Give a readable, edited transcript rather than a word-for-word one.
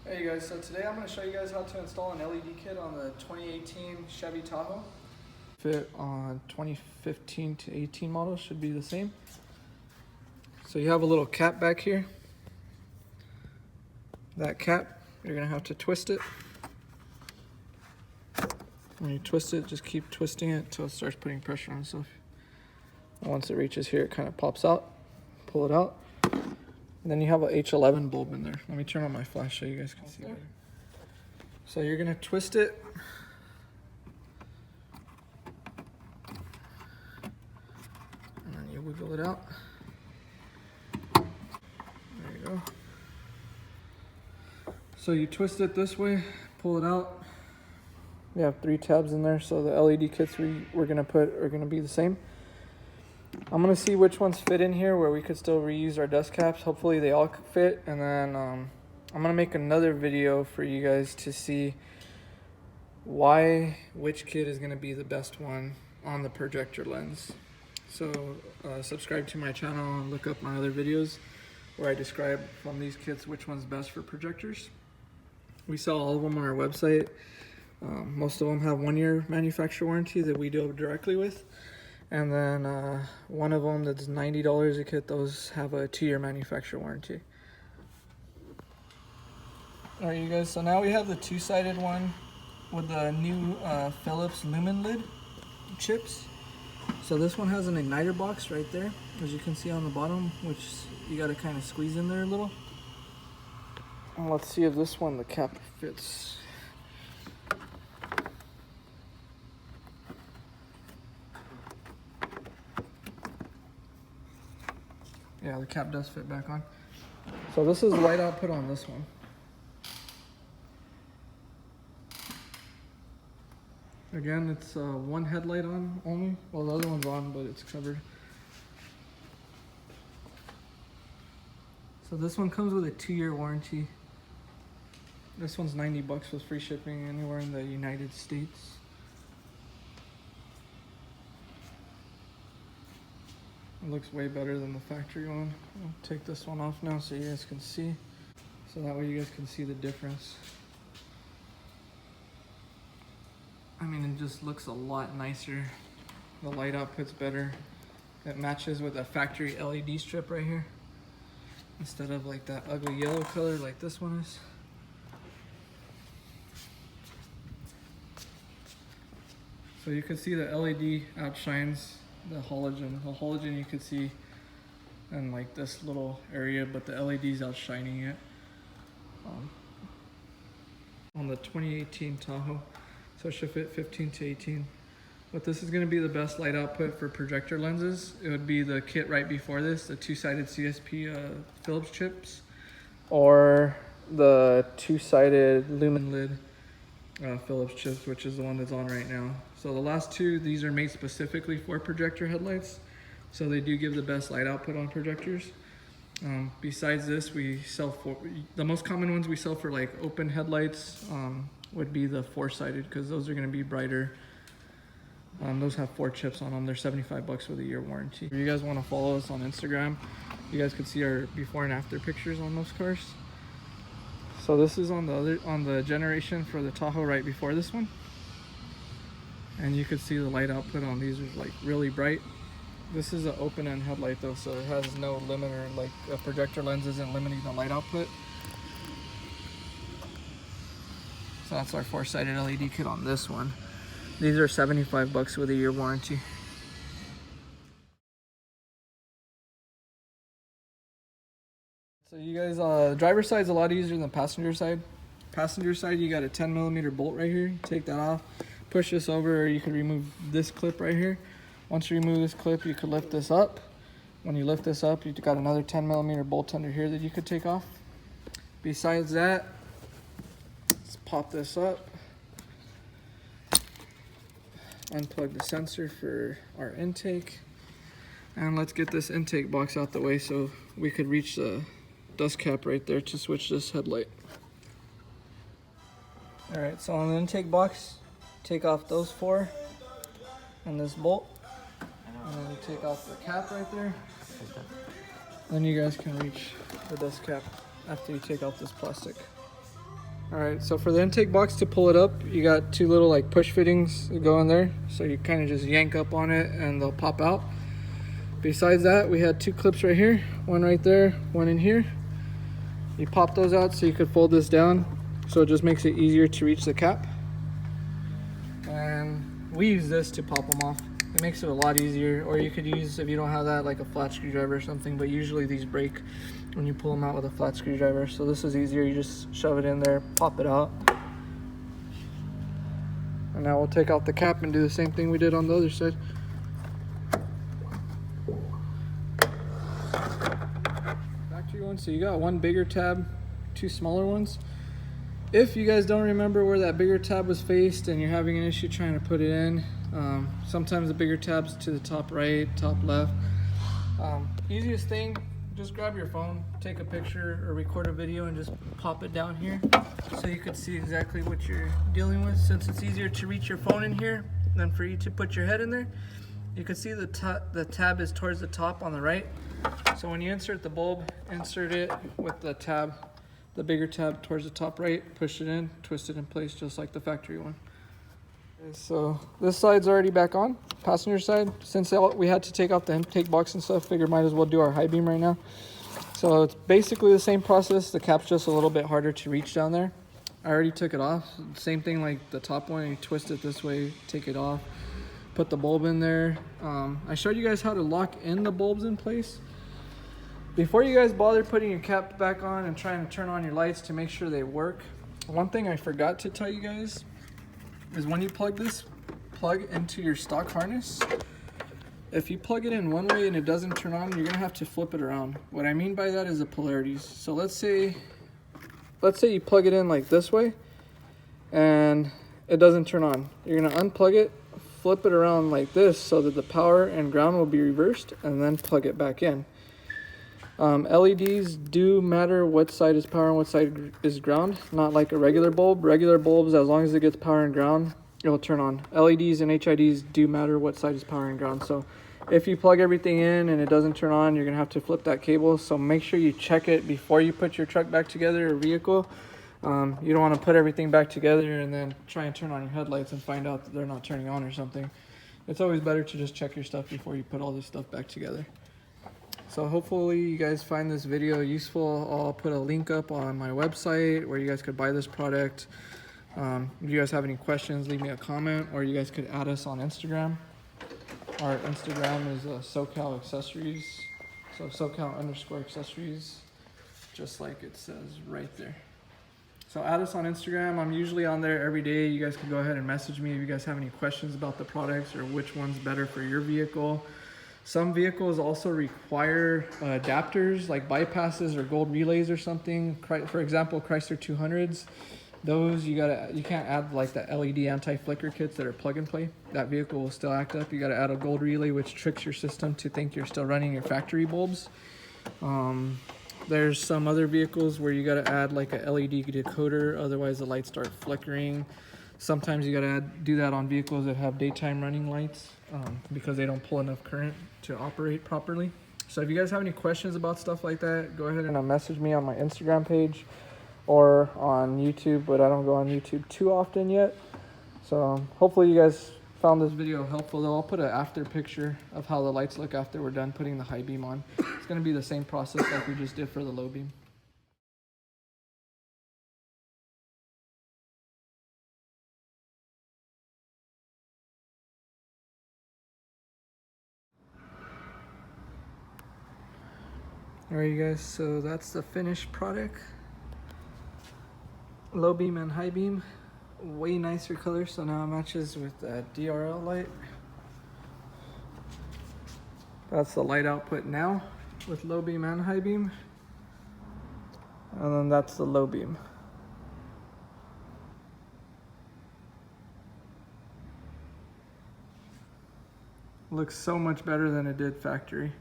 Hey guys, so today I'm going to show you guys how to install an LED kit on the 2018 Chevy Tahoe. Fit on 2015 to 18 models should be the same. So you have a little cap back here. That cap, you're going to have to twist it. When you twist it, just keep twisting it until it starts putting pressure on itself. And once it reaches here, it kind of pops out. Pull it out. And then you have a H11 bulb in there. Let me turn on my flash so you guys can see better. So you're gonna twist it. And then you wiggle it out. There you go. So you twist it this way, pull it out. We have 3 tabs in there, so the LED kits we're gonna put are gonna be the same. I'm gonna see which ones fit in here where we could still reuse our dust caps. Hopefully they all fit, and then I'm gonna make another video for you guys to see which kit is gonna be the best one on the projector lens. So subscribe to my channel and look up my other videos where I describe from these kits which one's best for projectors. We sell all of them on our website. Most of them have 1-year manufacturer warranty that we deal directly with. And then one of them that's $90 a kit, those have a 2-year manufacturer warranty. Alright you guys, so now we have the 2-sided one with the new Philips lumen lid chips. So this one has an igniter box right there, as you can see on the bottom, which you gotta kind of squeeze in there a little. And let's see if this one, the cap fits. Yeah, the cap does fit back on. So this is the light output on this one. Again, it's one headlight on only. Well, the other one's on, but it's covered. So this one comes with a 2-year warranty. This one's $90 with free shipping anywhere in the United States. It looks way better than the factory one. I'll take this one off now so you guys can see. So that way you guys can see the difference. I mean, it just looks a lot nicer. The light output's better. It matches with a factory LED strip right here, instead of like that ugly yellow color like this one is. So you can see the LED outshines the halogen. The halogen you can see in like this little area, but the LED's outshining it. On the 2018 Tahoe, so it should fit 15 to 18. But this is going to be the best light output for projector lenses. It would be the kit right before this, the 2-sided CSP Philips chips, or the 2-sided lumen lid Philips chips, which is the one that's on right now. So the last two, these are made specifically for projector headlights, so they do give the best light output on projectors. Besides this, we sell the most common ones we sell for like open headlights would be the 4-sided, because those are going to be brighter. Those have 4 chips on them. They're $75 with a 1-year warranty. If you guys want to follow us on Instagram, you guys can see our before and after pictures on those cars. So this is on the generation for the Tahoe right before this one. And you can see the light output on these is like really bright. This is an open end headlight though, so it has no limiter, like a projector lens isn't limiting the light output. So that's our 4-sided LED kit on this one. These are $75 with a 1-year warranty. So you guys, driver's side is a lot easier than passenger side. Passenger side, you got a 10mm bolt right here. Take that off, push this over, or you could remove this clip right here. Once you remove this clip, you could lift this up. When you lift this up, you've got another 10mm bolt under here that you could take off. Besides that, let's pop this up. Unplug the sensor for our intake. And let's get this intake box out the way so we could reach the dust cap right there to switch this headlight. Alright, so on the intake box, take off those 4 and this bolt. And then you take off the cap right there. Then you guys can reach the dust cap after you take out this plastic. All right, so for the intake box to pull it up, you got two little like push fittings that go in there. So you kind of just yank up on it and they'll pop out. Besides that, we had two clips right here, one right there, one in here. You pop those out so you could fold this down, so it just makes it easier to reach the cap. And we use this to pop them off. It makes it a lot easier, or you could use, if you don't have that, like a flat screwdriver or something, but usually these break when you pull them out with a flat screwdriver. So this is easier, you just shove it in there, pop it out. And now we'll take out the cap and do the same thing we did on the other side. Factory one, so you got one bigger tab, two smaller ones. If you guys don't remember where that bigger tab was faced and you're having an issue trying to put it in, sometimes the bigger tab's to the top right, top left. Easiest thing, just grab your phone, take a picture or record a video and just pop it down here so you can see exactly what you're dealing with. Since it's easier to reach your phone in here than for you to put your head in there, you can see the tab is towards the top on the right. So when you insert the bulb, insert it with the tab, the bigger tab towards the top right, push it in, twist it in place just like the factory one. Okay, so this side's already back on, passenger side. Since we had to take out the intake box and stuff, figured might as well do our high beam right now. So it's basically the same process, the cap's just a little bit harder to reach down there. I already took it off, same thing like the top one, you twist it this way, take it off, put the bulb in there. I showed you guys how to lock in the bulbs in place. Before you guys bother putting your cap back on and trying to turn on your lights to make sure they work, one thing I forgot to tell you guys is when you plug this plug into your stock harness, if you plug it in one way and it doesn't turn on, you're gonna have to flip it around. What I mean by that is the polarities. So let's say you plug it in like this way and it doesn't turn on. You're gonna unplug it, flip it around like this so that the power and ground will be reversed, and then plug it back in. LEDs do matter what side is power and what side is ground, not like a regular bulb. Regular bulbs, as long as it gets power and ground, it'll turn on. LEDs and HIDs do matter what side is power and ground. So if you plug everything in and it doesn't turn on, you're gonna have to flip that cable. So make sure you check it before you put your truck back together or vehicle. You don't want to put everything back together and then try and turn on your headlights and find out that they're not turning on or something. It's always better to just check your stuff before you put all this stuff back together. So hopefully you guys find this video useful. I'll put a link up on my website where you guys could buy this product. If you guys have any questions, leave me a comment, or you guys could add us on Instagram. Our Instagram is SoCal Accessories. So SoCal_accessories, just like it says right there. So add us on Instagram. I'm usually on there every day. You guys can go ahead and message me if you guys have any questions about the products or which one's better for your vehicle. Some vehicles also require adapters like bypasses or gold relays or something. For example, Chrysler 200s, those you can't add like the LED anti-flicker kits that are plug and play. That vehicle will still act up. You gotta add a gold relay, which tricks your system to think you're still running your factory bulbs. There's some other vehicles where you gotta add like a LED decoder, otherwise the lights start flickering. Sometimes you gotta do that on vehicles that have daytime running lights because they don't pull enough current to operate properly. So if you guys have any questions about stuff like that, go ahead and message me on my Instagram page or on YouTube, but I don't go on YouTube too often yet. So hopefully you guys found this video helpful, though. I'll put an after picture of how the lights look after we're done putting the high beam on. It's gonna be the same process like we just did for the low beam. Alright you guys, so that's the finished product. Low beam and high beam, way nicer color, so now it matches with that DRL light. That's the light output now with low beam and high beam. And then that's the low beam. Looks so much better than it did factory.